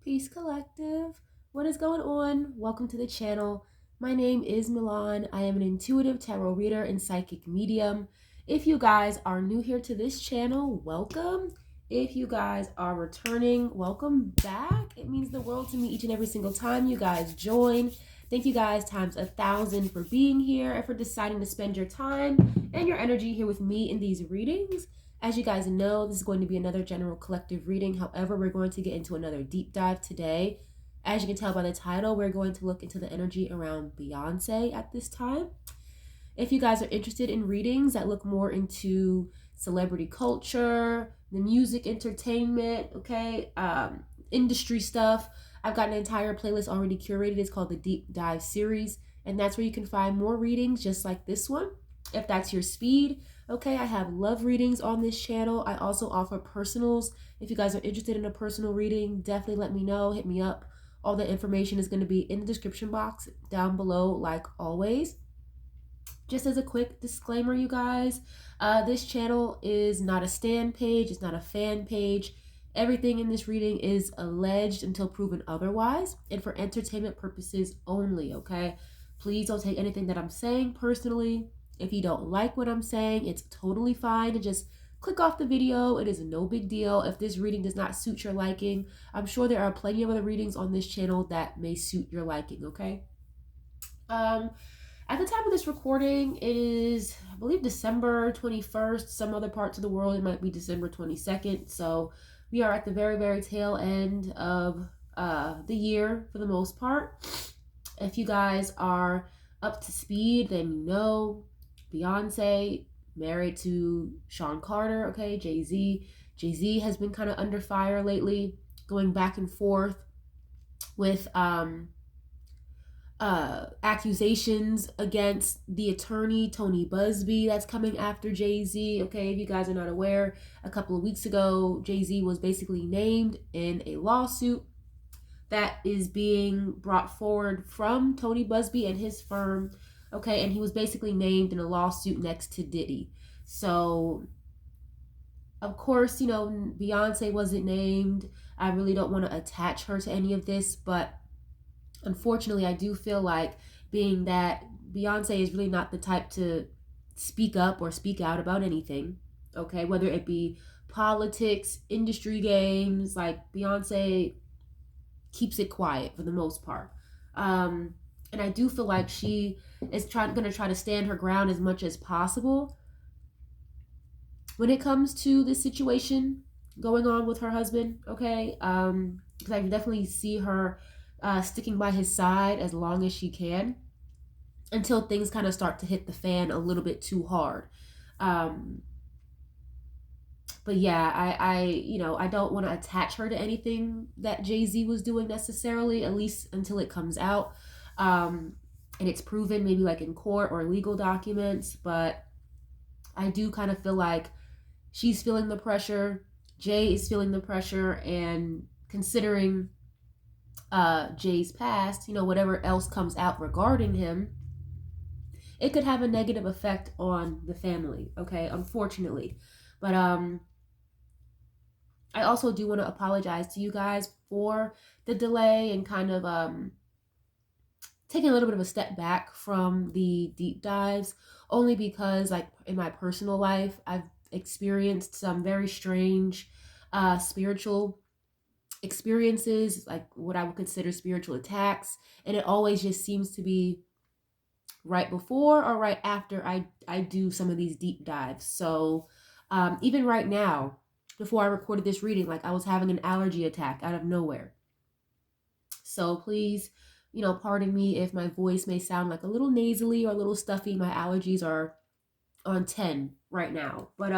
Peace Collective. What is going on? Welcome to the channel. My name is Milan. I am an intuitive tarot reader and psychic medium. If you guys are new here to this channel, welcome. If you guys are returning, welcome back. It means the world to me each and every single time you guys join. Thank you guys times 1,000 for being here and for deciding to spend your time and your energy here with me in these readings. As you guys know, this is going to be another general collective reading. However, we're going to get into another deep dive today. As you can tell by the title, we're going to look into the energy around Beyoncé at this time. If you guys are interested in readings that look more into celebrity culture, the music, entertainment, okay, industry stuff, I've got an entire playlist already curated. It's called the Deep Dive Series, and that's where you can find more readings just like this one, if that's your speed. Okay, I have love readings on this channel. I also offer personals. If you guys are interested in a personal reading, definitely let me know. Hit me up. All the information is going to be in the description box down below, like always. Just as a quick disclaimer, you guys, this channel is not a stan page. It's not a fan page. Everything in this reading is alleged until proven otherwise and for entertainment purposes only, okay? Please don't take anything that I'm saying personally. If you don't like what I'm saying, it's totally fine to just click off the video. It is no big deal. If this reading does not suit your liking, I'm sure there are plenty of other readings on this channel that may suit your liking, okay? At the time of this recording, it is, I believe, December 21st. Some other parts of the world, it might be December 22nd. So we are at the very, very tail end of the year for the most part. If you guys are up to speed, then you know Beyoncé married to Sean Carter, okay, Jay-Z. Jay-Z has been kind of under fire lately, going back and forth with accusations against the attorney Tony Busby that's coming after Jay-Z. Okay, if you guys are not aware, a couple of weeks ago, Jay-Z was basically named in a lawsuit that is being brought forward from Tony Busby and his firm. Okay, and he was basically named in a lawsuit next to Diddy. So, of course, you know, Beyonce wasn't named. I really don't want to attach her to any of this, but unfortunately, I do feel like, being that Beyonce is really not the type to speak up or speak out about anything, okay, whether it be politics, industry games, like Beyonce keeps it quiet for the most part. And I do feel like she is going to try to stand her ground as much as possible when it comes to this situation going on with her husband, okay? Because I definitely see her sticking by his side as long as she can until things kind of start to hit the fan a little bit too hard. But yeah, I don't want to attach her to anything that Jay-Z was doing necessarily, at least until it comes out. And it's proven, maybe like in court or legal documents. But I do kind of feel like she's feeling the pressure. Jay is feeling the pressure. And considering Jay's past, you know, whatever else comes out regarding him, it could have a negative effect on the family, okay, unfortunately. But I also do want to apologize to you guys for the delay and kind of taking a little bit of a step back from the deep dives, only because, like, in my personal life, I've experienced some very strange spiritual experiences, like what I would consider spiritual attacks, and it always just seems to be right before or right after I do some of these deep dives. So even right now, before I recorded this reading, like, I was having an allergy attack out of nowhere. So please, you know, pardon me if my voice may sound like a little nasally or a little stuffy. My allergies are on 10 right now. But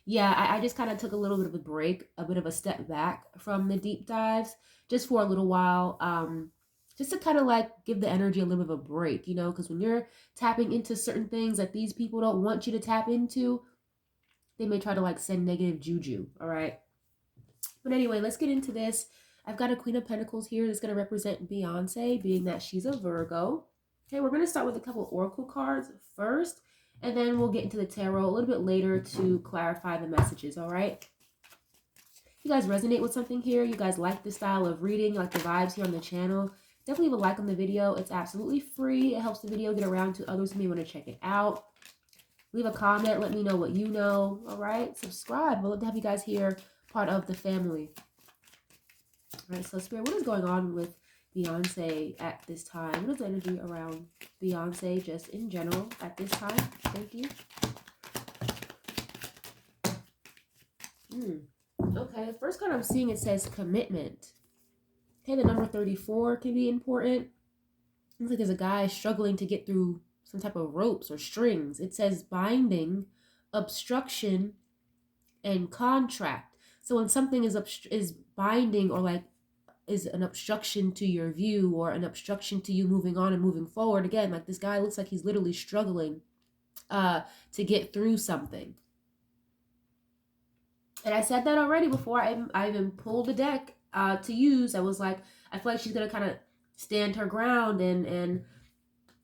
yeah, I just kind of took a little bit of a break, a bit of a step back from the deep dives just for a little while. Just to kind of like give the energy a little bit of a break, you know, because when you're tapping into certain things that these people don't want you to tap into, they may try to like send negative juju, all right? But anyway, let's get into this. I've got a Queen of Pentacles here that's going to represent Beyonce, being that she's a Virgo. Okay, we're going to start with a couple of Oracle cards first, and then we'll get into the tarot a little bit later to clarify the messages, all right? you guys resonate with something here, you guys like this style of reading, like the vibes here on the channel, definitely leave a like on the video. It's absolutely free. It helps the video get around to others who may want to check it out. Leave a comment. Let me know what you know. All right. Subscribe. I'd love to have you guys here, part of the family. All right. So, Spirit, what is going on with Beyonce at this time? What is the energy around Beyonce just in general at this time? Thank you. Okay. First card I'm seeing, it says commitment. Okay. The number 34 can be important. Looks like there's a guy struggling to get through some type of ropes or strings. It says binding, obstruction, and contract. So when something is binding, or like is an obstruction to your view, or an obstruction to you moving on and moving forward, again, like this guy looks like he's literally struggling to get through something. And I said that already before I even pulled the deck to use. I was like, I feel like she's gonna kind of stand her ground and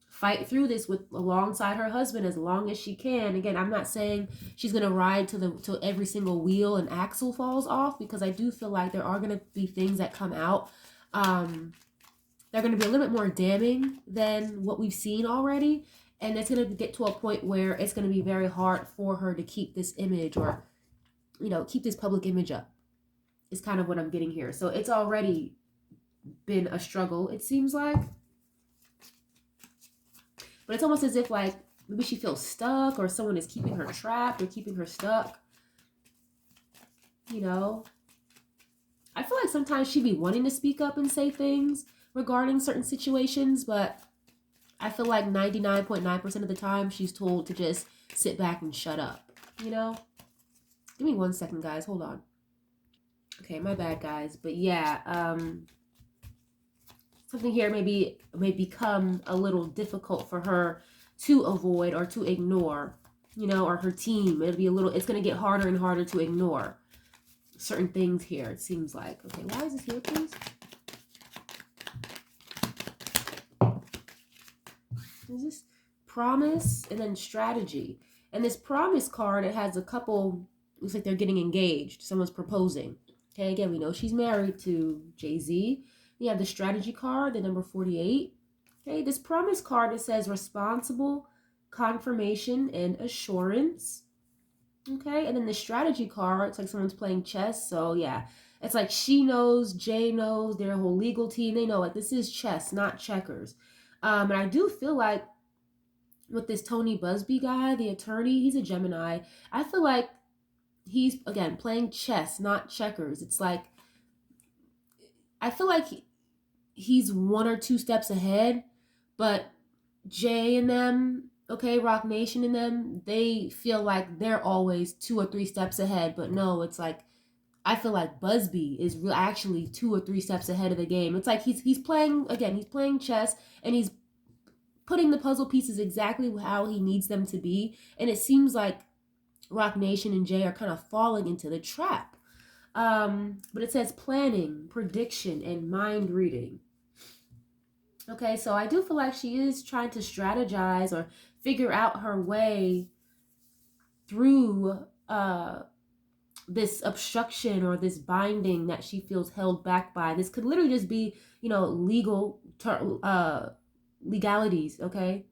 fight through this alongside her husband as long as she can. Again, I'm not saying she's gonna ride till every single wheel and axle falls off, because I do feel like there are gonna be things that come out. They're gonna be a little bit more damning than what we've seen already, and it's gonna get to a point where it's gonna be very hard for her to keep this image, or keep this public image up. Is kind of what I'm getting here. So it's already been a struggle, it seems like. But it's almost as if like maybe she feels stuck, or someone is keeping her trapped or keeping her stuck. I feel like sometimes she'd be wanting to speak up and say things regarding certain situations, but I feel like 99.9% of the time she's told to just sit back and shut up, Give me 1 second, guys. Hold on. Okay, my bad, guys. But yeah, something here may become a little difficult for her to avoid or to ignore, or her team. It's going to get harder and harder to ignore certain things here, it seems like. Okay, why is this here, please? Is this promise and then strategy? And this promise card, it has a couple, looks like they're getting engaged. Someone's proposing. Okay, again, we know she's married to Jay-Z. You have the strategy card, the number 48. Okay, this promise card, it says responsible, confirmation, and assurance. Okay, and then the strategy card, it's like someone's playing chess. So yeah, it's like she knows, Jay knows, their whole legal team, they know like this is chess, not checkers. And I do feel like with this Tony Busby guy, the attorney, he's a Gemini. I feel like he's, again, playing chess, not checkers. It's like, I feel like he's 1 or 2 steps ahead, but Jay and them, okay, Rock Nation and them, they feel like they're always 2 or 3 steps ahead. But no, it's like, I feel like Busby is actually 2 or 3 steps ahead of the game. It's like he's playing, again, he's playing chess, and he's putting the puzzle pieces exactly how he needs them to be. And it seems like Rock Nation and Jay are kind of falling into the trap. But it says planning, prediction, and mind reading. Okay, so I do feel like she is trying to strategize or figure out her way through this obstruction or this binding that she feels held back by. This could literally just be, legalities, okay?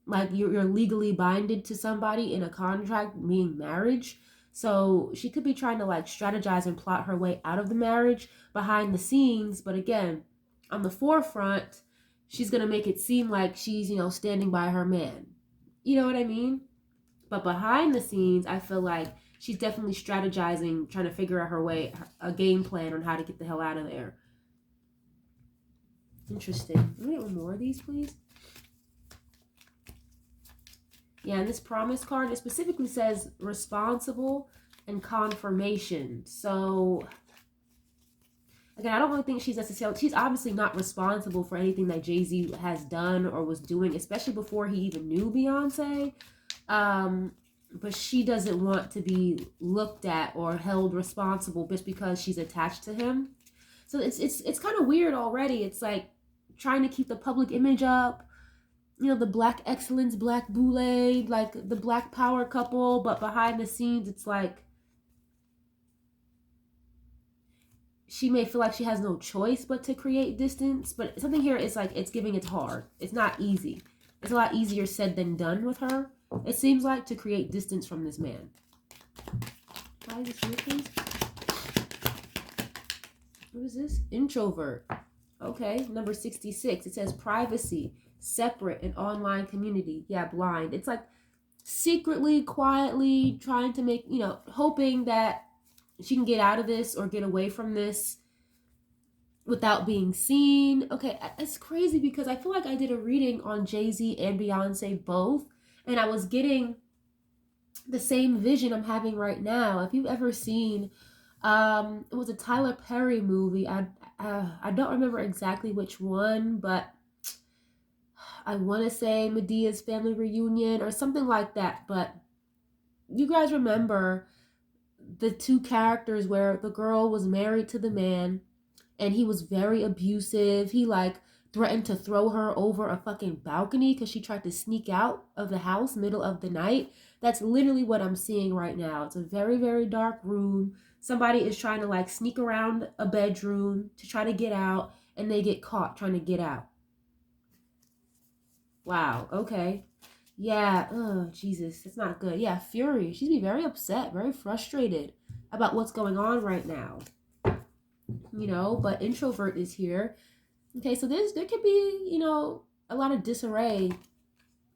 Like you're legally binded to somebody in a contract, meaning marriage. So she could be trying to like strategize and plot her way out of the marriage behind the scenes. But again, on the forefront, she's going to make it seem like she's, standing by her man. You know what I mean? But behind the scenes, I feel like she's definitely strategizing, trying to figure out her way, a game plan on how to get the hell out of there. Interesting. Let me get 1 more of these, please. Yeah, and this promise card, it specifically says responsible and confirmation. So, again, I don't really think she's obviously not responsible for anything that Jay-Z has done or was doing, especially before he even knew Beyonce. But she doesn't want to be looked at or held responsible just because she's attached to him. So it's kind of weird already. It's like trying to keep the public image up. The black excellence, black boule, like the black power couple, but behind the scenes, it's like she may feel like she has no choice but to create distance, but something here is like it's giving it's hard. It's not easy. It's a lot easier said than done with her. It seems like to create distance from this man. Why is this here, please? What is this? Introvert. Okay, number 66. It says privacy, separate, and online community. Yeah, blind. It's like secretly, quietly trying to make, hoping that she can get out of this or get away from this without being seen. Okay, it's crazy because I feel like I did a reading on Jay-Z and Beyonce both, and I was getting the same vision I'm having right now. If you've ever seen, it was a Tyler Perry movie. I don't remember exactly which one, but I want to say Medea's Family Reunion or something like that. But you guys remember the two characters where the girl was married to the man and he was very abusive. He like threatened to throw her over a fucking balcony because she tried to sneak out of the house middle of the night. That's literally what I'm seeing right now. It's a very, very dark room. Somebody is trying to like sneak around a bedroom to try to get out, and they get caught trying to get out. Wow, okay. Yeah, oh, Jesus, it's not good. Yeah, fury. She's be very upset, very frustrated about what's going on right now. But introvert is here. Okay, so there could be, a lot of disarray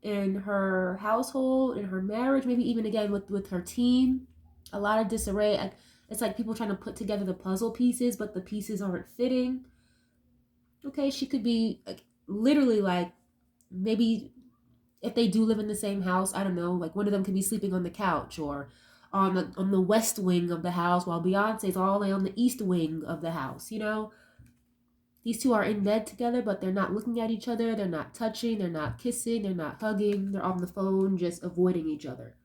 in her household, in her marriage, maybe even again with her team. A lot of disarray. It's like people trying to put together the puzzle pieces, but the pieces aren't fitting. Okay, she could be literally like maybe if they do live in the same house, I don't know, like one of them could be sleeping on the couch or on the west wing of the house while Beyonce's all the way on the east wing of the house, These two are in bed together, but they're not looking at each other, they're not touching, they're not kissing, they're not hugging, they're on the phone just avoiding each other.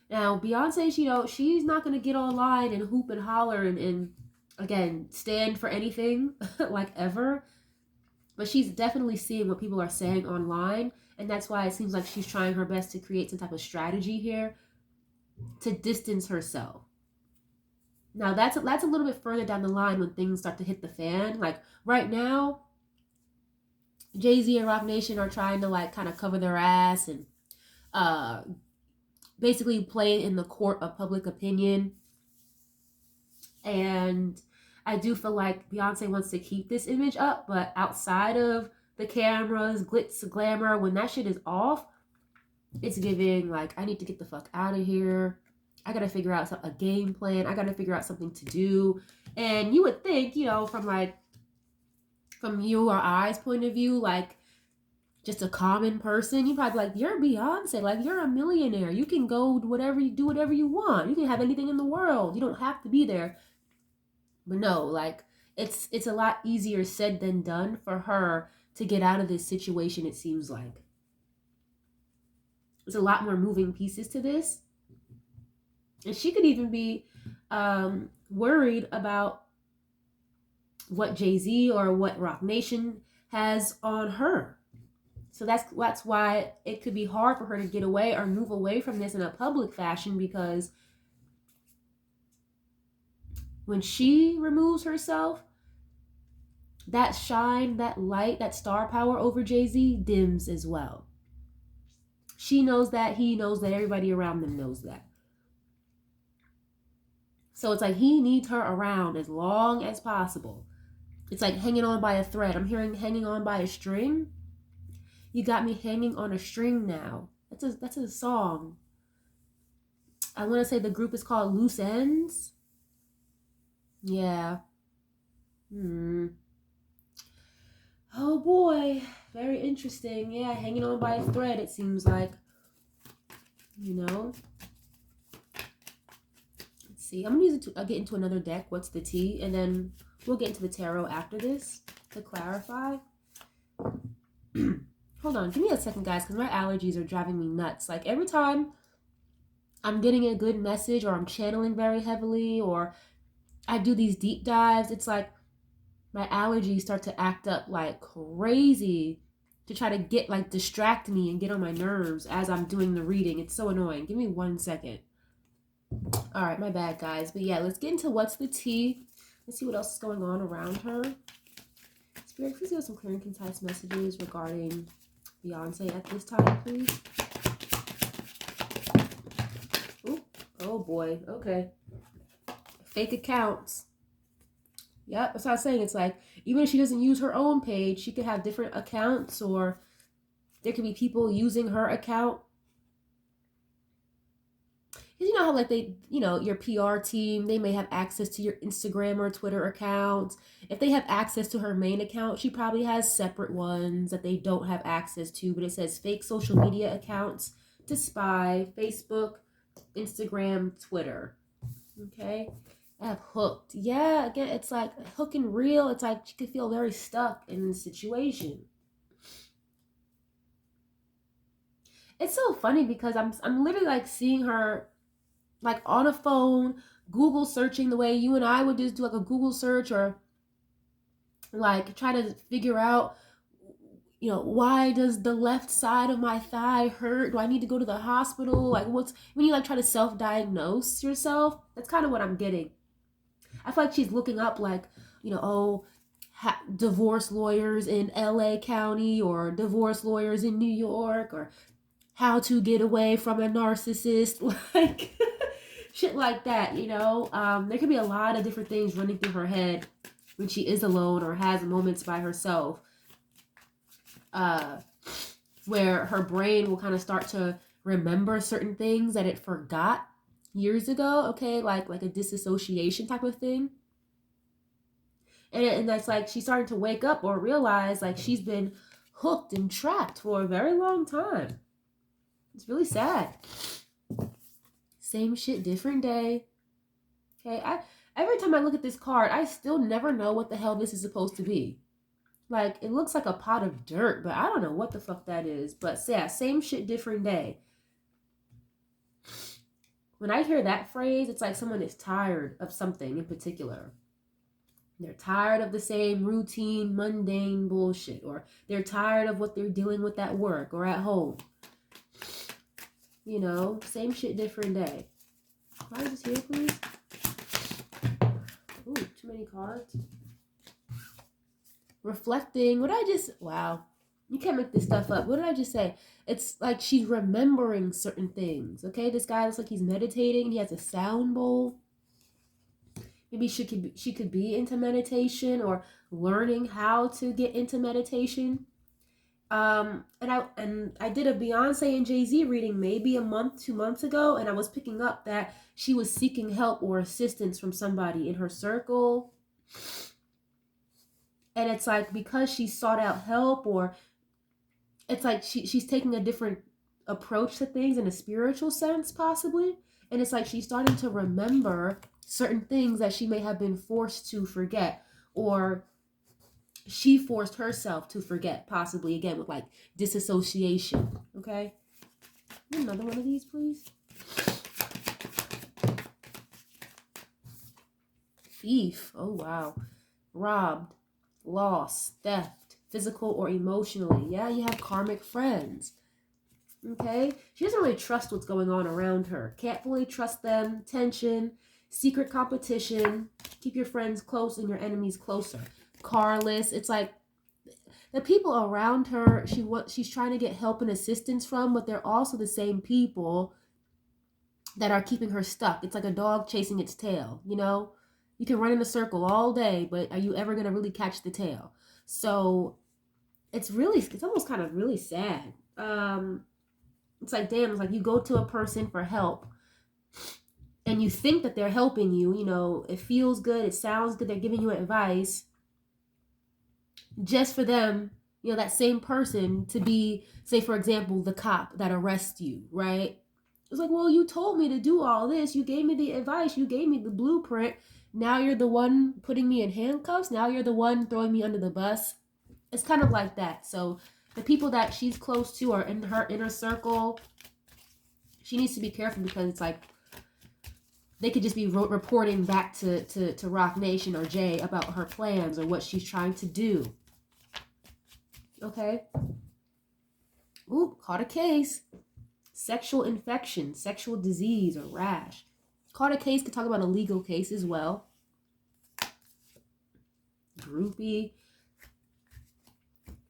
Now, Beyonce, she's not going to get online and hoop and holler and again, stand for anything like ever. But she's definitely seeing what people are saying online. And that's why it seems like she's trying her best to create some type of strategy here to distance herself. Now, that's a little bit further down the line when things start to hit the fan. Like right now, Jay-Z and Roc Nation are trying to like kind of cover their ass and basically play in the court of public opinion. And I do feel like Beyonce wants to keep this image up, but outside of the cameras, glitz, glamour, when that shit is off, it's giving like, I need to get the fuck out of here. I gotta figure out a game plan. I gotta figure out something to do. And you would think, from you or I's point of view, like just a common person, you probably like, you're Beyonce, like you're a millionaire. You can go do whatever you want. You can have anything in the world. You don't have to be there. But no, like it's a lot easier said than done for her to get out of this situation, it seems like. There's a lot more moving pieces to this. And she could even be worried about what Jay-Z or what Roc Nation has on her. So that's why it could be hard for her to get away or move away from this in a public fashion, because when she removes herself, that shine, that light, that star power over Jay-Z dims as well. She knows that, he knows that, everybody around them knows that. So it's like he needs her around as long as possible. It's like hanging on by a thread. I'm hearing hanging on by a string. You got me hanging on a string now. That's a song. I want to say the group is called Loose Ends. Yeah. Oh boy. Very interesting. Yeah, hanging on by a thread, it seems like. Let's see. I'm going to get into another deck. What's the tea? And then we'll get into the tarot after this to clarify. Hold on. Give me a second, guys, because my allergies are driving me nuts. Like every time I'm getting a good message or I'm channeling very heavily or I do these deep dives, it's like my allergies start to act up like crazy to try to get like distract me and get on my nerves as I'm doing the reading. It's so annoying. Give me 1 second. All right, my bad, guys. But yeah, let's get into what's the tea. Let's see what else is going on around her. Spirit, please give us some clear and concise messages regarding Beyonce at this time, please. Ooh, oh boy, okay. Fake accounts. Yep, that's what I was saying. It's like, even if she doesn't use her own page, she could have different accounts, or there could be people using her account. Because you know how, like, they, you know, your PR team, they may have access to your Instagram or Twitter accounts. If they have access to her main account, she probably has separate ones that they don't have access to. But it says fake social media accounts to spy: Facebook, Instagram, Twitter. Okay. I have hooked. Yeah, again, it's like hook and reel. It's like she could feel very stuck in the situation. It's so funny because I'm literally like seeing her like on a phone, Google searching the way you and I would just do like a Google search, or like try to figure out, you know, why does the left side of my thigh hurt? Do I need to go to the hospital? Like, what's when you like try to self-diagnose yourself? That's kind of what I'm getting. I feel like she's looking up, like, you know, oh, divorce lawyers in LA County, or divorce lawyers in New York, or how to get away from a narcissist, like shit like that, you know. There could be a lot of different things running through her head when she is alone or has moments by herself, uh, where her brain will kind of start to remember certain things that it forgot years ago. Okay, like a disassociation type of thing. And that's like she's starting to wake up or realize like she's been hooked and trapped for a very long time. It's really sad. Same shit, different day. Okay, every time I look at this card, I still never know what the hell this is supposed to be. Like, it looks like a pot of dirt, but I don't know what the fuck that is. But yeah, same shit, different day. When I hear that phrase, it's like someone is tired of something in particular. They're tired of the same routine, mundane bullshit, or they're tired of what they're dealing with at work or at home. You know, same shit, different day. Why is this here, please? Ooh, too many cards. Reflecting. Wow. You can't make this stuff up. What did I just say? It's like she's remembering certain things. Okay, this guy looks like he's meditating. He has a sound bowl. Maybe she could be into meditation or learning how to get into meditation. And I did a Beyonce and Jay-Z reading maybe a month, 2 months ago, and I was picking up that she was seeking help or assistance from somebody in her circle. And it's like because she sought out help, or it's like she's taking a different approach to things in a spiritual sense, possibly. And it's like she's starting to remember certain things that she may have been forced to forget, or she forced herself to forget, possibly, again, with like disassociation. Okay, another one of these, please. Thief. Oh wow. Robbed, lost, theft, physical or emotionally. Yeah, you have karmic friends. Okay, she doesn't really trust what's going on around her. Can't fully trust them. Tension, secret competition. Keep your friends close and your enemies closer. Carless. It's like the people around her, she's trying to get help and assistance from, but they're also the same people that are keeping her stuck. It's like a dog chasing its tail, you know? You can run in a circle all day, but are you ever going to really catch the tail? So it's almost kind of really sad. It's like, damn, it's like you go to a person for help and you think that they're helping you, you know, it feels good, it sounds good, they're giving you advice, just for them, you know, that same person to be, say, for example, the cop that arrests you, right? It's like, well, you told me to do all this. You gave me the advice. You gave me the blueprint. Now you're the one putting me in handcuffs. Now you're the one throwing me under the bus. It's kind of like that. So the people that she's close to are in her inner circle. She needs to be careful because it's like they could just be reporting back to Rock Nation or Jay about her plans or what she's trying to do. Okay. Ooh, caught a case. Sexual infection, sexual disease, or rash. Caught a case, could talk about a legal case as well. Groupie.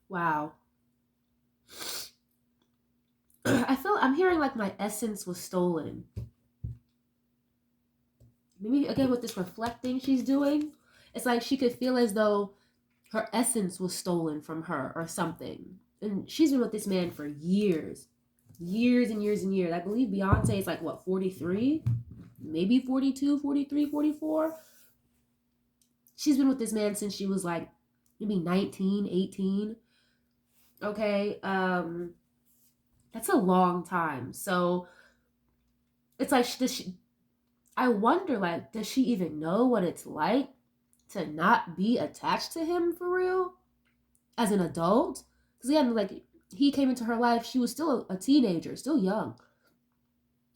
Wow. I'm hearing like my essence was stolen. Maybe again with this reflecting she's doing, it's like she could feel as though her essence was stolen from her or something. And she's been with this man for years. Years and years and years. I believe Beyonce is like what, 43? Maybe 42, 43, 44. She's been with this man since she was like maybe 19, 18. Okay. That's a long time. So it's like I wonder, like, does she even know what it's like to not be attached to him for real as an adult? Because again, like, he came into her life, she was still a teenager, still young.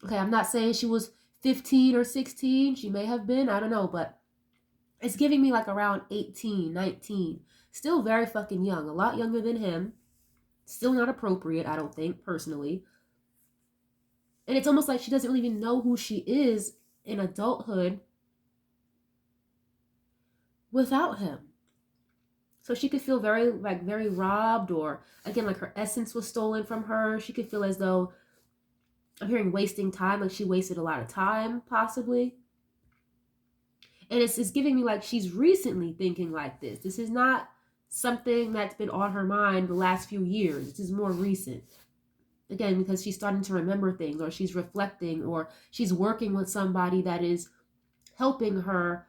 Okay, I'm not saying she was 15 or 16. She may have been, I don't know, but it's giving me like around 18, 19. Still very fucking young, a lot younger than him. Still not appropriate, I don't think, personally. And it's almost like she doesn't really even know who she is in adulthood without him. So she could feel very robbed, or again, like her essence was stolen from her. She could feel as though, I'm hearing wasting time, like she wasted a lot of time, possibly. And it's giving me like she's recently thinking like this. This is not something that's been on her mind the last few years. This is more recent. Again, because she's starting to remember things, or she's reflecting, or she's working with somebody that is helping her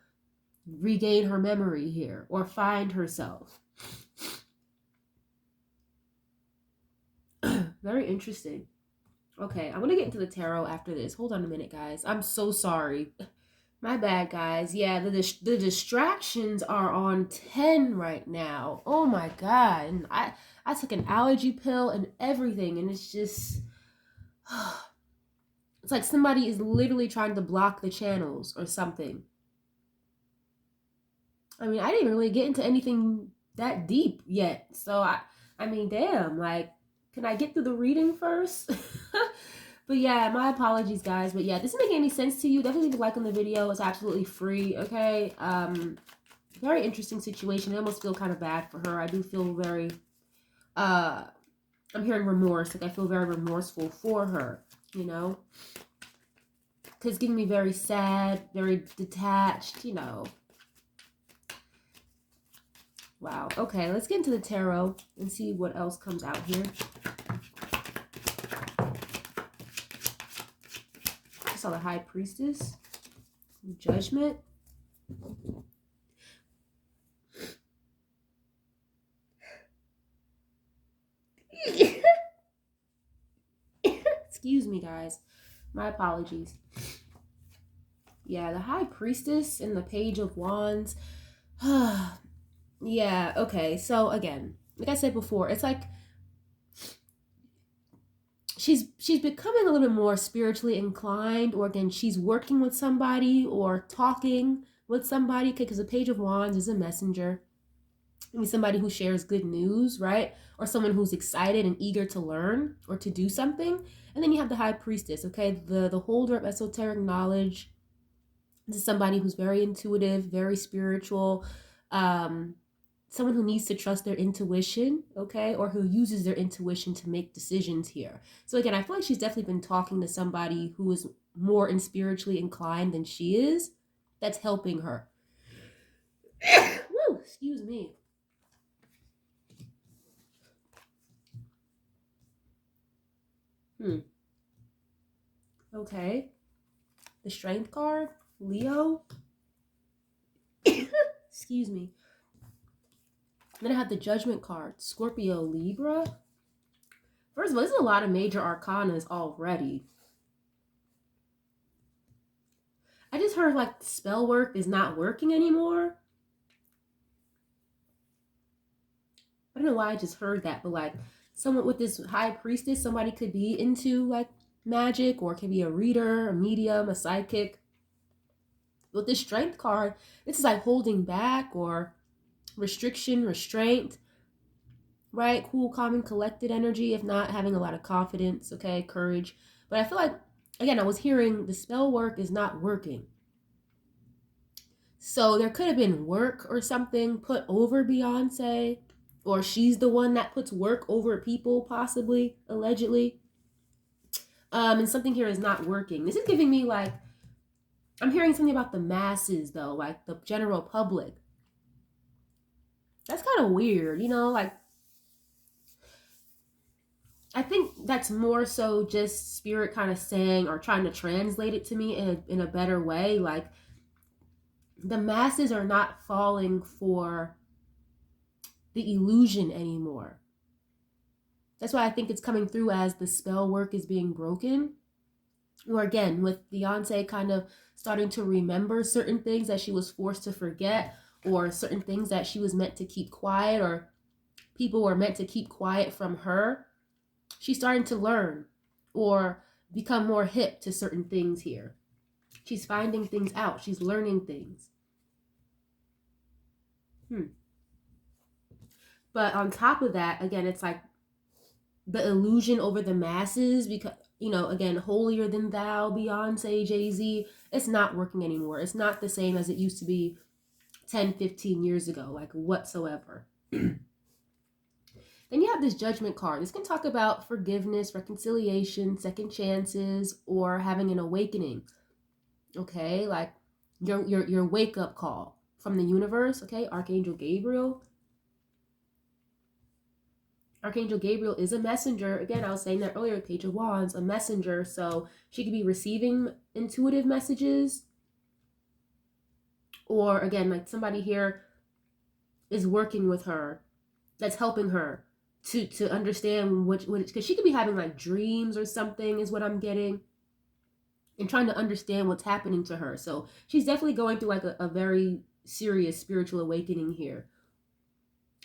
regain her memory here or find herself. Very interesting. Okay, I'm gonna get into the tarot after this. Hold on a minute, guys. I'm so sorry. My bad, guys. Yeah, the distractions are on 10 right now. Oh my god. And I took an allergy pill and everything, and it's just it's like somebody is literally trying to block the channels or something. I mean, I didn't really get into anything that deep yet. So I mean, damn, like, can I get through the reading first? But yeah, my apologies, guys. But yeah, this isn't making any sense to you, definitely leave a like on the video. It's absolutely free, okay? Very interesting situation. I almost feel kind of bad for her. I do feel very, I'm hearing remorse. Like, I feel very remorseful for her, you know? Because it's giving me very sad, very detached, you know. Wow. Okay, let's get into the tarot and see what else comes out here. I saw the High Priestess. Judgment. Excuse me, guys. My apologies. Yeah, the High Priestess and the Page of Wands. Yeah, okay. So again, like I said before, it's like she's becoming a little bit more spiritually inclined, or again, she's working with somebody or talking with somebody, because the Page of Wands is a messenger. I mean, somebody who shares good news, right? Or someone who's excited and eager to learn or to do something. And then you have the High Priestess, okay? The holder of esoteric knowledge. This is somebody who's very intuitive, very spiritual, someone who needs to trust their intuition, okay? Or who uses their intuition to make decisions here. So again, I feel like she's definitely been talking to somebody who is more spiritually inclined than she is. That's helping her. Woo, excuse me. Okay. The Strength card, Leo. Excuse me. Then I have the Judgment card, Scorpio, Libra. First of all, this is a lot of major arcanas already. I just heard like spell work is not working anymore. I don't know why I just heard that, but like someone with this High Priestess, somebody could be into like magic, or could be a reader, a medium, a psychic. With this Strength card, this is like holding back or restriction, restraint, right? Cool, calm, and collected energy, if not having a lot of confidence, okay, courage. But I feel like again, I was hearing the spell work is not working. So there could have been work or something put over Beyonce, or she's the one that puts work over people, possibly, allegedly. And something here is not working. This is giving me like, I'm hearing something about the masses though, like the general public. That's kind of weird, you know, like I think that's more so just spirit kind of saying or trying to translate it to me in a better way. Like the masses are not falling for the illusion anymore. That's why I think it's coming through as the spell work is being broken. Or again, with Beyonce kind of starting to remember certain things that she was forced to forget, or certain things that she was meant to keep quiet, or people were meant to keep quiet from her. She's starting to learn or become more hip to certain things here. She's finding things out. She's learning things. But on top of that, again, it's like the illusion over the masses because, you know, again, holier than thou, Beyonce, Jay-Z, it's not working anymore. It's not the same as it used to be 10, 15 years ago, like whatsoever. Then you have this Judgment card. This can talk about forgiveness, reconciliation, second chances, or having an awakening. Okay, like your wake up call from the universe. Okay, Archangel Gabriel. Archangel Gabriel is a messenger. Again, I was saying that earlier, Page of Wands, a messenger. So she could be receiving intuitive messages. Or again, like somebody here is working with her, that's helping her to understand what because she could be having like dreams or something is what I'm getting. And trying to understand what's happening to her. So she's definitely going through like a very serious spiritual awakening here.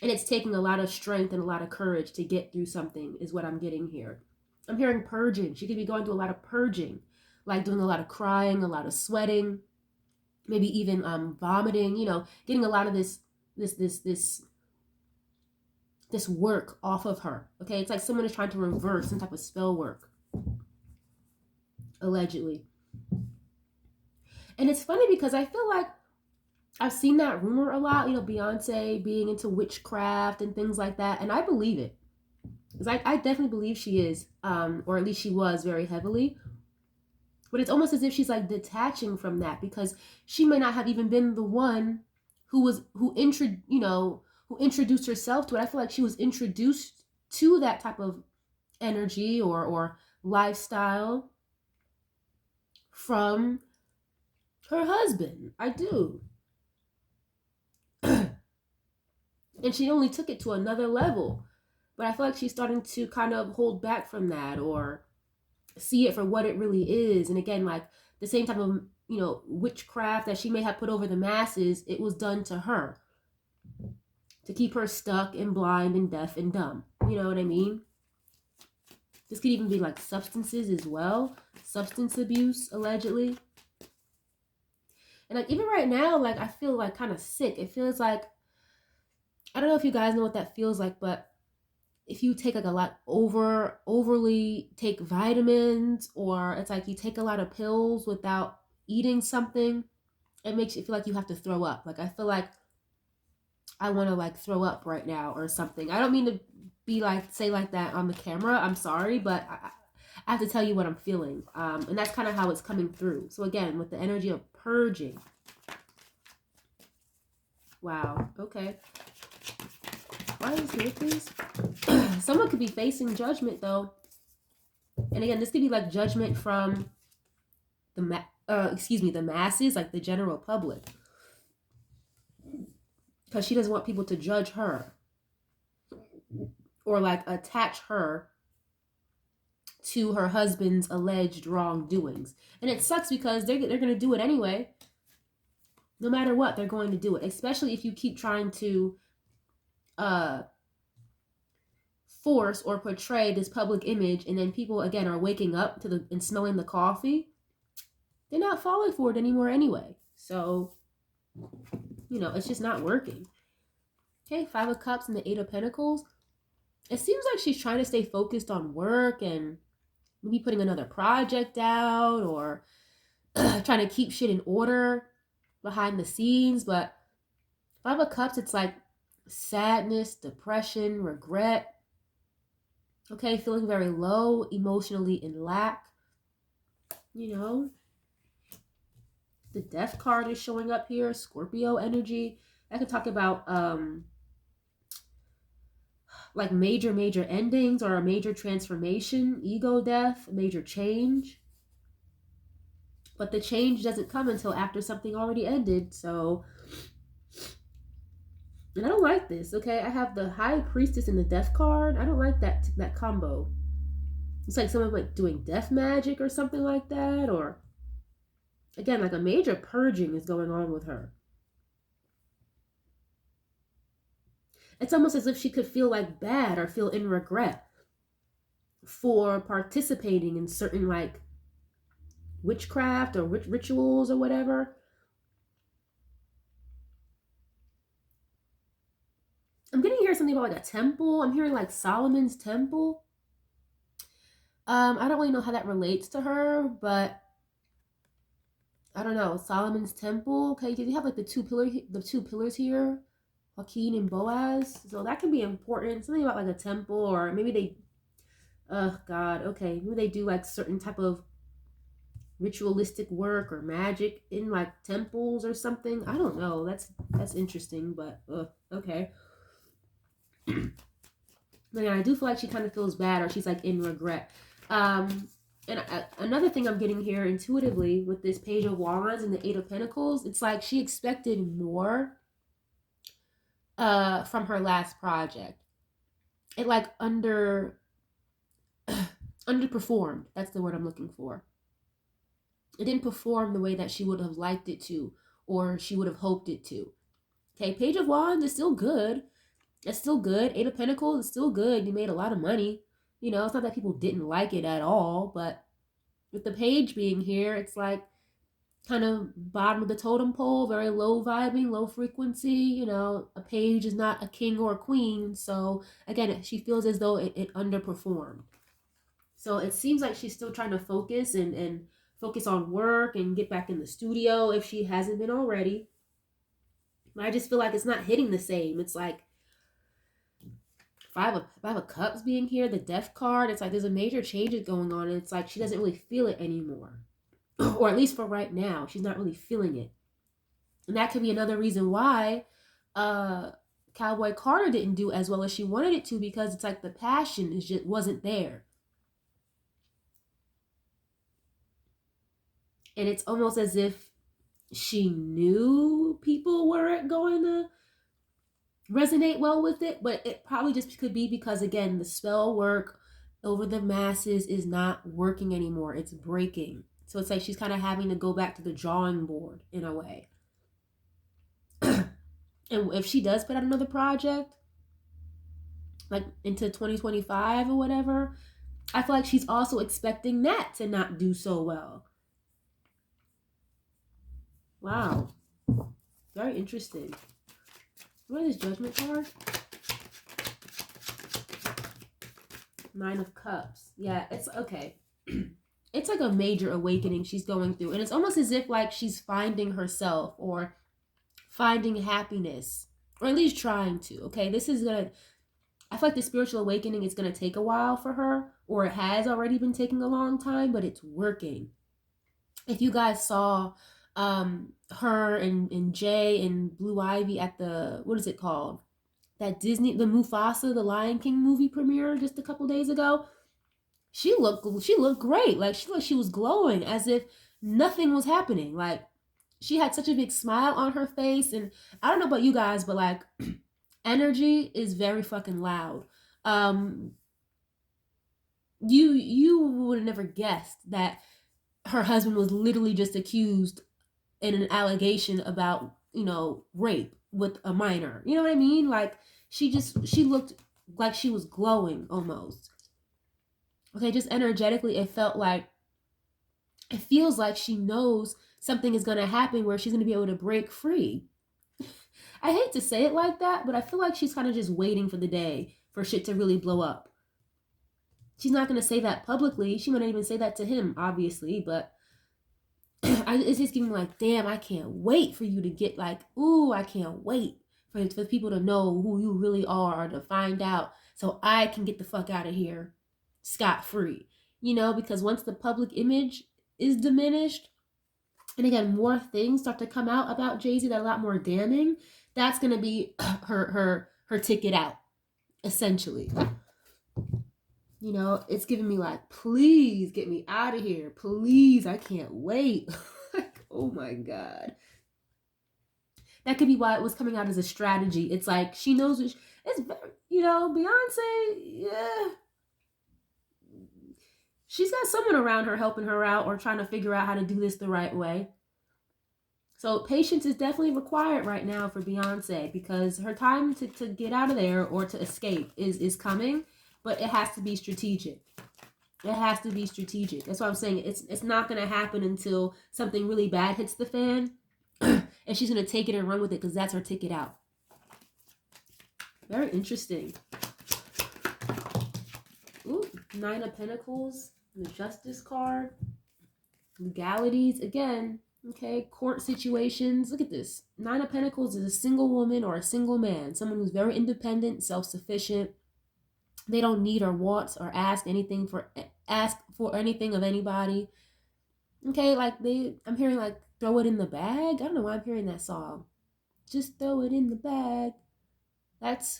And it's taking a lot of strength and a lot of courage to get through something is what I'm getting here. I'm hearing purging. She could be going through a lot of purging, like doing a lot of crying, a lot of sweating, maybe even vomiting, you know, getting a lot of this work off of her. Okay, it's like someone is trying to reverse some type of spell work, allegedly. And it's funny because I feel like I've seen that rumor a lot, you know, Beyonce being into witchcraft and things like that, and I believe it. Because I definitely believe she is, or at least she was very heavily. But it's almost as if she's like detaching from that because she may not have even been the one who introduced herself to it. I feel like she was introduced to that type of energy or lifestyle from her husband. I do. And she only took it to another level. But I feel like she's starting to kind of hold back from that or see it for what it really is. And again, like the same type of, you know, witchcraft that she may have put over the masses, it was done to her to keep her stuck and blind and deaf and dumb. You know what I mean? This could even be like substances as well. Substance abuse, allegedly. And like even right now, like I feel like kind of sick. It feels like, I don't know if you guys know what that feels like, but if you take like a lot overly take vitamins, or it's like you take a lot of pills without eating something, it makes you feel like you have to throw up. Like I feel like I want to like throw up right now or something. I don't mean to be like say like that on the camera. I'm sorry, but I have to tell you what I'm feeling. And that's kind of how it's coming through. So again, with the energy of purging. Wow. Okay. Why is here, please? Someone could be facing judgment though. And again, this could be like judgment from the masses, like the general public. Because she doesn't want people to judge her or like attach her to her husband's alleged wrongdoings. And it sucks because they're going to do it anyway. No matter what, they're going to do it. Especially if you keep trying to force or portray this public image, and then people again are waking up to and smelling the coffee. They're not falling for it anymore anyway. So, you know, it's just not working. Okay, 5 of Cups and the 8 of Pentacles. It seems like she's trying to stay focused on work and maybe putting another project out or trying to keep shit in order behind the scenes. But Five of Cups, it's like sadness, depression, regret. Okay, feeling very low, emotionally in lack. You know, the Death card is showing up here, Scorpio energy. I could talk about like major endings or a major transformation, ego death, major change. But the change doesn't come until after something already ended. So, and I don't like this, okay? I have the High Priestess and the Death card. I don't like that combo. It's like someone like doing death magic or something like that, or again, like a major purging is going on with her. It's almost as if she could feel like bad or feel in regret for participating in certain like witchcraft or rituals or whatever. I'm getting here something about like a temple. I'm hearing like Solomon's temple. I don't really know how that relates to her, but I don't know. Solomon's temple. Okay, did you have like the two pillars here, Joaquin and Boaz? So that can be important. Something about like a temple, or maybe they, oh God, okay, maybe they do like certain type of ritualistic work or magic in like temples or something. I don't know. That's interesting, but okay. But yeah, I do feel like she kind of feels bad, or she's like in regret. And another thing I'm getting here intuitively with this Page of Wands and the Eight of Pentacles, it's like she expected more from her last project. It like underperformed. That's the word I'm looking for. It didn't perform the way that she would have liked it to, or she would have hoped it to. Okay, Page of Wands is still good. It's still good. Eight of Pentacles is still good. You made a lot of money. You know, it's not that people didn't like it at all, but with the page being here, it's like kind of bottom of the totem pole, very low vibing, low frequency. You know, a page is not a king or a queen. So again, she feels as though it underperformed. So it seems like she's still trying to focus and focus on work and get back in the studio if she hasn't been already. But I just feel like it's not hitting the same. It's like Five of Cups being here, the Death card, it's like there's a major changes going on, and it's like she doesn't really feel it anymore. Or at least for right now, she's not really feeling it. And that could be another reason why Cowboy Carter didn't do as well as she wanted it to, because it's like the passion is just wasn't there. And it's almost as if she knew people weren't going to resonate well with it, but it probably just could be because, again, the spell work over the masses is not working anymore. It's breaking. So it's like she's kind of having to go back to the drawing board in a way. And if she does put out another project, like into 2025 or whatever, I feel like she's also expecting that to not do so well. Wow. Very interesting. What is Judgment card? Nine of Cups. Yeah, it's okay. It's like a major awakening she's going through. And it's almost as if like she's finding herself or finding happiness. Or at least trying to. Okay, this is gonna, I feel like the spiritual awakening is gonna take a while for her. Or it has already been taking a long time, but it's working. If you guys saw her and Jay and Blue Ivy at the, what is it called? That Disney, the Mufasa, the Lion King movie premiere just a couple days ago. She looked great. Like she was glowing as if nothing was happening. Like she had such a big smile on her face. And I don't know about you guys, but like energy is very fucking loud. You would have never guessed that her husband was literally just accused in an allegation about, you know, rape with a minor. You know what I mean? Like she looked like she was glowing almost. Okay, just energetically, it feels like she knows something is going to happen where she's going to be able to break free. I hate to say it like that, but I feel like she's kind of just waiting for the day for shit to really blow up. she's not going to say that publicly. She might not even say that to him, obviously, but it's just giving me like, damn, I can't wait for you to get like, ooh, I can't wait for people to know who you really are, or to find out, so I can get the fuck out of here scot-free. Because once the public image is diminished, and again, more things start to come out about Jay-Z that are a lot more damning, that's going to be her ticket out, essentially. It's giving me like, please get me out of here. Please, I can't wait. Oh my God. That could be why it was coming out as a strategy. It's like she knows it's Beyonce, yeah. She's got someone around her helping her out or trying to figure out how to do this the right way. So patience is definitely required right now for Beyonce, because her time to get out of there or to escape is coming, but it has to be strategic. It has to be strategic. That's what I'm saying. It's not going to happen until something really bad hits the fan, and she's going to take it and run with it, because that's her ticket out. Very interesting. Ooh, 9 of Pentacles, the Justice card, legalities again. Okay, court situations. Look at this. 9 of Pentacles is a single woman or a single man, someone who's very independent, self-sufficient. They don't need or want or ask for anything of anybody. Okay, like I'm hearing like throw it in the bag. I don't know why I'm hearing that song. Just throw it in the bag.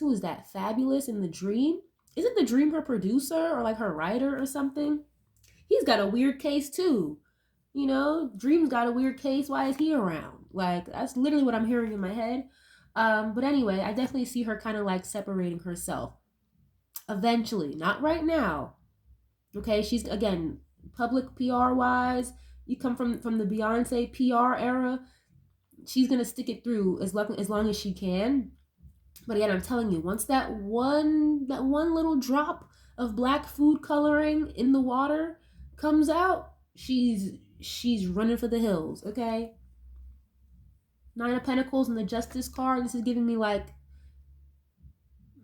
Who is that? Fabulous in The Dream? Isn't The Dream her producer or like her writer or something? He's got a weird case too. Dream's got a weird case. Why is he around? Like, that's literally what I'm hearing in my head. But anyway, I definitely see her kind of like separating herself. Eventually, not right now. Okay, she's, again, public PR wise, you come from the Beyonce PR era, she's gonna stick it through as long as she can. But again, I'm telling you, once that one little drop of black food coloring in the water comes out, she's running for the hills. Okay, 9 of Pentacles and the Justice card. This is giving me like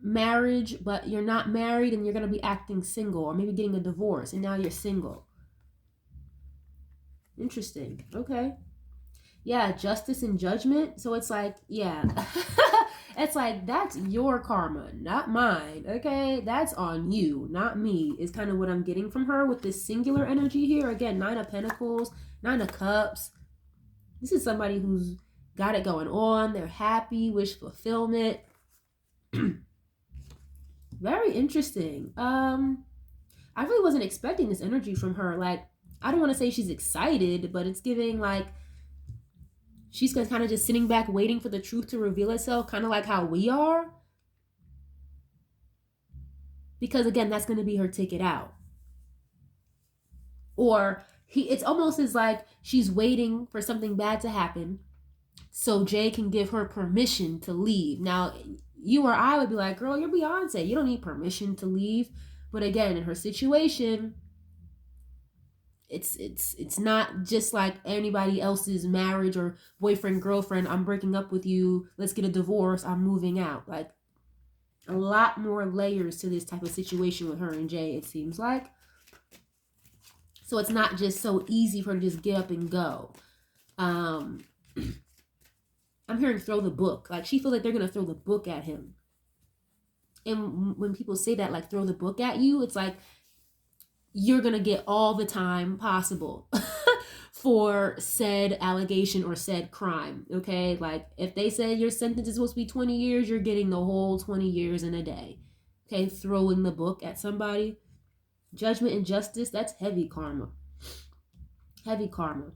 marriage, but you're not married and you're going to be acting single, or maybe getting a divorce and now you're single. Interesting. Okay. Yeah, Justice and Judgment. So it's like, yeah. It's like, that's your karma, not mine. Okay, that's on you, not me, is kind of what I'm getting from her with this singular energy here. Again, 9 of Pentacles, 9 of Cups. This is somebody who's got it going on. They're happy, wish fulfillment. Very interesting. I really wasn't expecting this energy from her. Like, I don't want to say she's excited, but it's giving like she's kind of just sitting back waiting for the truth to reveal itself, kind of like how we are. Because again, that's going to be her ticket out. Or it's almost as like she's waiting for something bad to happen so Jay can give her permission to leave. Now, you or I would be like, girl, you're Beyonce. You don't need permission to leave. But again, in her situation, it's not just like anybody else's marriage or boyfriend, girlfriend. I'm breaking up with you. Let's get a divorce. I'm moving out. Like, a lot more layers to this type of situation with her and Jay, it seems like. So it's not just so easy for her to just get up and go. I'm hearing throw the book. Like, she feels like they're going to throw the book at him. And when people say that, like, throw the book at you, it's like you're going to get all the time possible for said allegation or said crime, okay? Like, if they say your sentence is supposed to be 20 years, you're getting the whole 20 years in a day, okay? Throwing the book at somebody. Judgment and Justice, that's heavy karma. Heavy karma.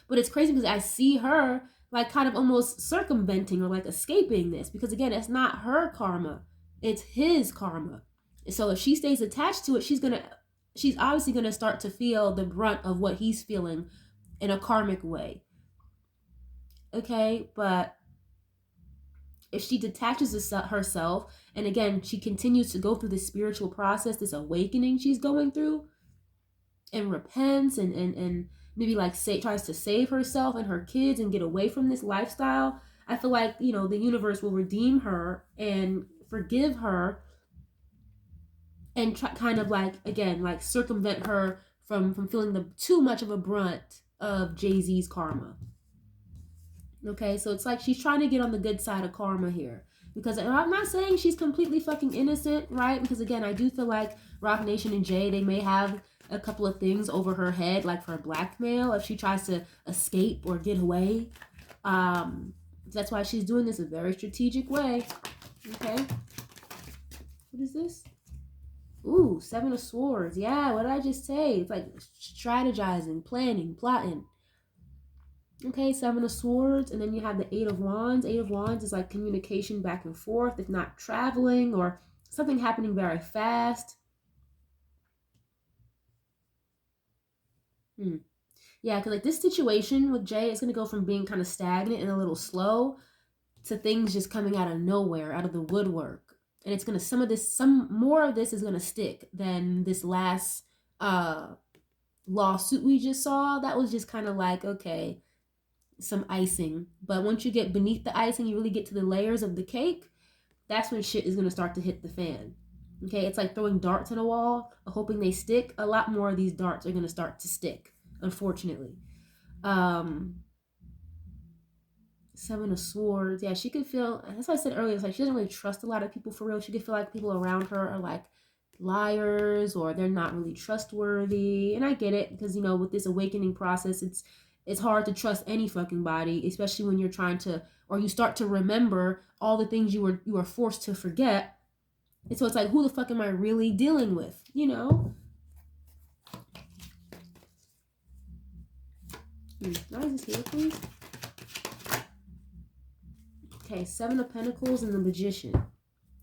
But it's crazy because I see her like kind of almost circumventing or like escaping this, because again, it's not her karma, it's his karma. So if she stays attached to it, she's obviously gonna start to feel the brunt of what he's feeling in a karmic way. Okay, but if she detaches herself, and again, she continues to go through this spiritual process, this awakening she's going through, and repents and maybe like tries to save herself and her kids and get away from this lifestyle, I feel like, the universe will redeem her and forgive her and kind of like, again, like circumvent her from feeling too much of a brunt of Jay-Z's karma. Okay, so it's like she's trying to get on the good side of karma here. Because I'm not saying she's completely fucking innocent, right? Because again, I do feel like Roc Nation and Jay, they may have a couple of things over her head, like for blackmail, if she tries to escape or get away. That's why she's doing this a very strategic way. Okay. What is this? Ooh, 7 of Swords. Yeah, what did I just say? It's like strategizing, planning, plotting. Okay, 7 of Swords, and then you have the 8 of Wands. 8 of Wands is like communication back and forth, if not traveling or something happening very fast. Yeah, because like this situation with Jay is going to go from being kind of stagnant and a little slow to things just coming out of nowhere, out of the woodwork. And it's going to, some more of this is going to stick than this last lawsuit we just saw. That was just kind of like, okay, some icing. But once you get beneath the icing, you really get to the layers of the cake, that's when shit is going to start to hit the fan. Okay, it's like throwing darts at a wall, hoping they stick. A lot more of these darts are going to start to stick, unfortunately. 7 of Swords. Yeah, she could feel, that's what I said earlier, it's like she doesn't really trust a lot of people for real. She could feel like people around her are like liars or they're not really trustworthy. And I get it, because you know, with this awakening process, it's hard to trust any fucking body, especially when you're trying to, or you start to remember all the things you were forced to forget. And so it's like, who the fuck am I really dealing with? You know? Why is this here, please? Okay, 7 of Pentacles and the Magician.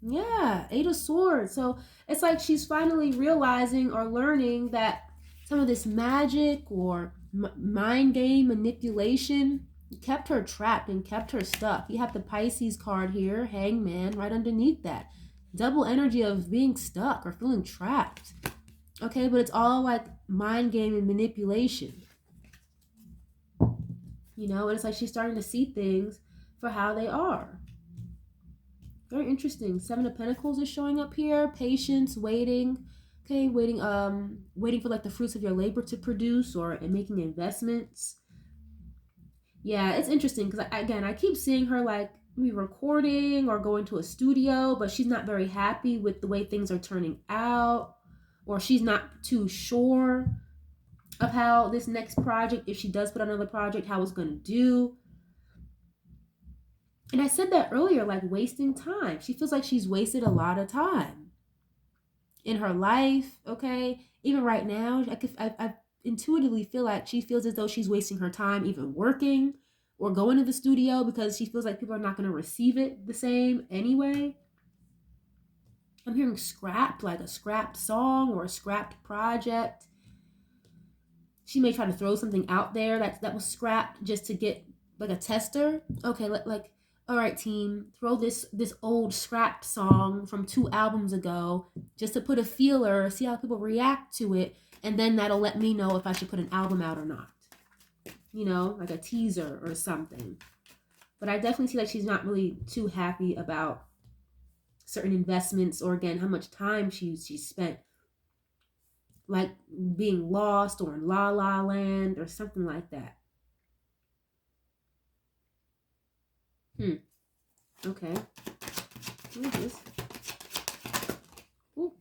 Yeah, 8 of Swords. So it's like she's finally realizing or learning that some of this magic or mind game manipulation kept her trapped and kept her stuck. You have the Pisces card here, Hangman, right underneath that. Double energy of being stuck or feeling trapped. Okay, but it's all like mind game and manipulation. You know, and it's like she's starting to see things for how they are. Very interesting. 7 of Pentacles is showing up here. Patience, waiting. Okay, waiting for like the fruits of your labor to produce or making investments. Yeah, it's interesting because I keep seeing her like maybe recording or going to a studio, but she's not very happy with the way things are turning out, or she's not too sure of how this next project, if she does put on another project, how it's going to do. And I said that earlier, like wasting time. She feels like she's wasted a lot of time in her life, okay? Even right now, I intuitively feel like she feels as though she's wasting her time even working or going to the studio because she feels like people are not going to receive it the same anyway. I'm hearing scrapped, like a scrapped song or a scrapped project. She may try to throw something out there that was scrapped just to get like a tester. Okay, like, all right, team, throw this old scrapped song from 2 albums ago just to put a feeler, see how people react to it, and then that'll let me know if I should put an album out or not. You know, like a teaser or something. But I definitely see like she's not really too happy about certain investments or, again, how much time she spent like being lost or in La La Land or something like that. Okay. What is this? Ooh.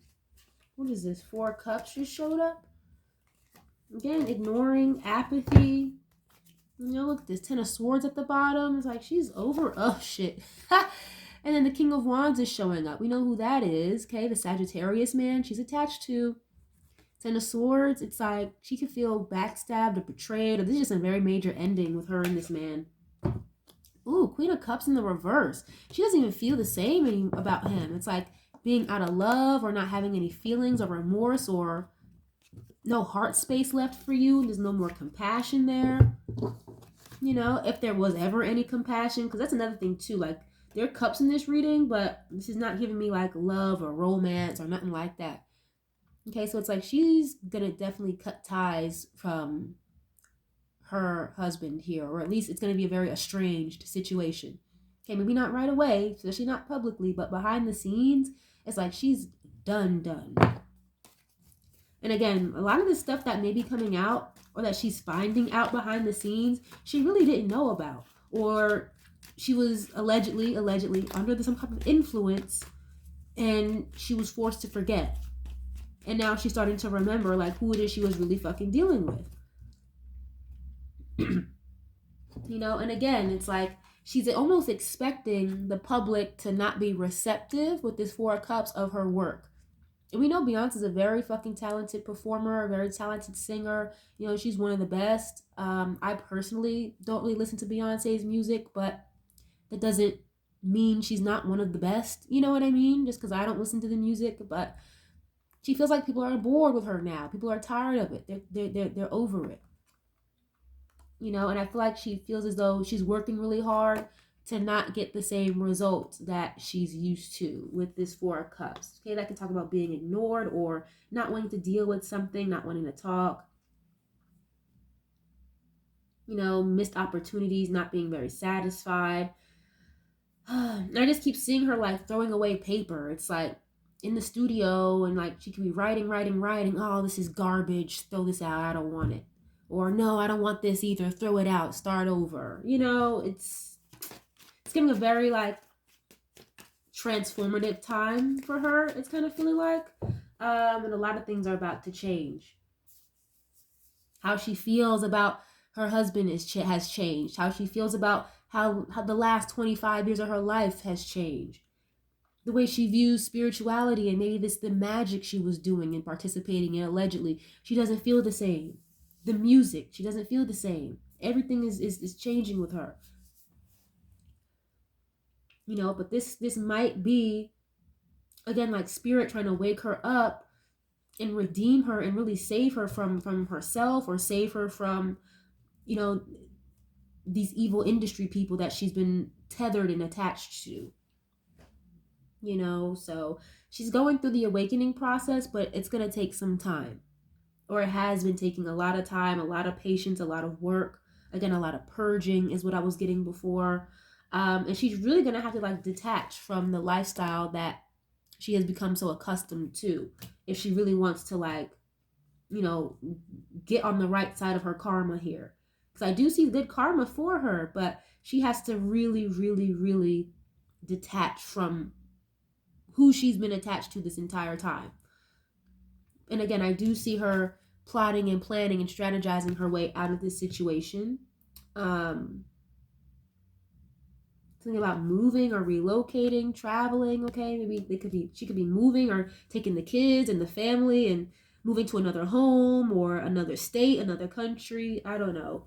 What is this? 4 Cups just showed up. Again, ignoring, apathy. You know, look at this 10 of Swords at the bottom. It's like she's over. Oh, shit. And then the King of Wands is showing up. We know who that is. Okay, the Sagittarius man she's attached to. 10 of Swords, it's like she could feel backstabbed or betrayed, or this is just a very major ending with her and this man. Ooh, Queen of Cups in the reverse. She doesn't even feel the same about him. It's like being out of love or not having any feelings or remorse or no heart space left for you. There's no more compassion there. You know, if there was ever any compassion, because that's another thing too. Like, there are cups in this reading, but this is not giving me like love or romance or nothing like that. Okay, so it's like she's gonna definitely cut ties from her husband here, or at least it's gonna be a very estranged situation. Okay, maybe not right away, especially not publicly, but behind the scenes, it's like she's done. And again, a lot of the stuff that may be coming out or that she's finding out behind the scenes, she really didn't know about. Or she was allegedly under some kind of influence and she was forced to forget. And now she's starting to remember like who it is she was really fucking dealing with. You know, and again, it's like she's almost expecting the public to not be receptive with this Four of Cups of her work. And we know Beyonce's a very fucking talented performer, a very talented singer. You know, she's one of the best. I personally don't really listen to Beyonce's music, but that doesn't mean she's not one of the best. You know what I mean? Just because I don't listen to the music, but she feels like people are bored with her now. People are tired of it. They're over it. You know, and I feel like she feels as though she's working really hard to not get the same results that she's used to with this Four of Cups. Okay, that can talk about being ignored or not wanting to deal with something, not wanting to talk. You know, missed opportunities, not being very satisfied. I just keep seeing her like throwing away paper. It's like in the studio and like she could be writing. Oh, this is garbage. Throw this out. I don't want it. Or no, I don't want this either. Throw it out. Start over. You know, it's giving a very like transformative time for her. It's kind of feeling like, and a lot of things are about to change. How she feels about her husband has changed. How she feels about how the last 25 years of her life has changed. The way she views spirituality and maybe the magic she was doing and participating in allegedly, she doesn't feel the same. The music, she doesn't feel the same. Everything is changing with her. You know, but this might be, again, like spirit trying to wake her up and redeem her and really save her from herself, or save her from, you know, these evil industry people that she's been tethered and attached to. You know, so she's going through the awakening process, but it's going to take some time. Or it has been taking a lot of time, a lot of patience, a lot of work. Again, a lot of purging is what I was getting before. And she's really going to have to like detach from the lifestyle that she has become so accustomed to, if she really wants to like, you know, get on the right side of her karma here. Because I do see good karma for her, but she has to really, really, really detach from who she's been attached to this entire time. And again, I do see her plotting and planning and strategizing her way out of this situation. Something about moving or relocating, traveling. Okay, maybe she could be moving or taking the kids and the family and moving to another home or another state, another country. I don't know.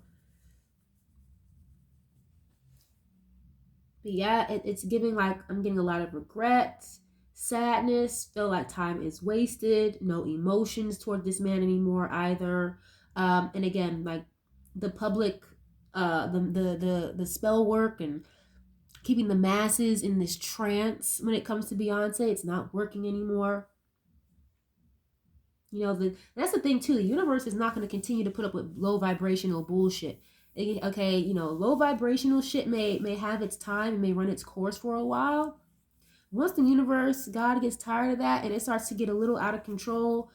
But yeah, it's giving like I'm getting a lot of regrets, sadness, feel like time is wasted, no emotions toward this man anymore either. And again, like the public, the spell work and keeping the masses in this trance when it comes to Beyonce, it's not working anymore. You know, that's the thing too. The universe is not going to continue to put up with low vibrational bullshit. Okay, you know, low vibrational shit may have its time and may run its course for a while. Once the universe, God gets tired of that and it starts to get a little out of control,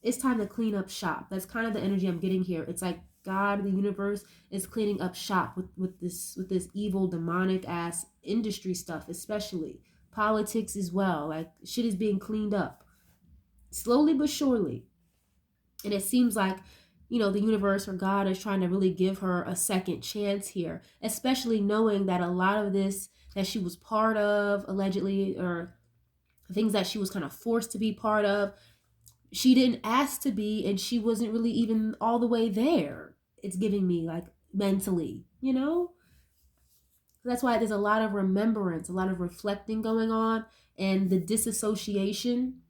it's time to clean up shop. That's kind of the energy I'm getting here. It's like God, the universe, is cleaning up shop with this evil, demonic ass industry stuff, especially politics as well. Like shit is being cleaned up slowly but surely. And it seems like, you know, the universe or God is trying to really give her a second chance here, especially knowing that a lot of this that she was part of, allegedly, or things that she was kind of forced to be part of, she didn't ask to be, and she wasn't really even all the way there. It's giving me like mentally, you know? That's why there's a lot of remembrance, a lot of reflecting going on, and the disassociation.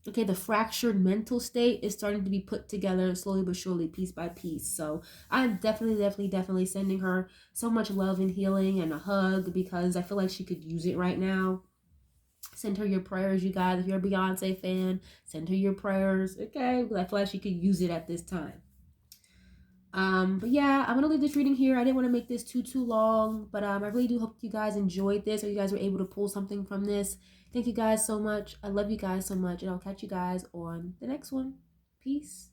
Okay, the fractured mental state is starting to be put together slowly but surely, piece by piece. So I'm definitely sending her so much love and healing and a hug, because I feel like she could use it right now. Send her your prayers, you guys. If you're a Beyonce fan, send her your prayers, okay? Because I feel like she could use it at this time. But yeah, I'm gonna leave this reading here. I didn't want to make this too long, but I really do hope you guys enjoyed this, or you guys were able to pull something from this. Thank you guys so much. I love you guys so much, and I'll catch you guys on the next one. Peace.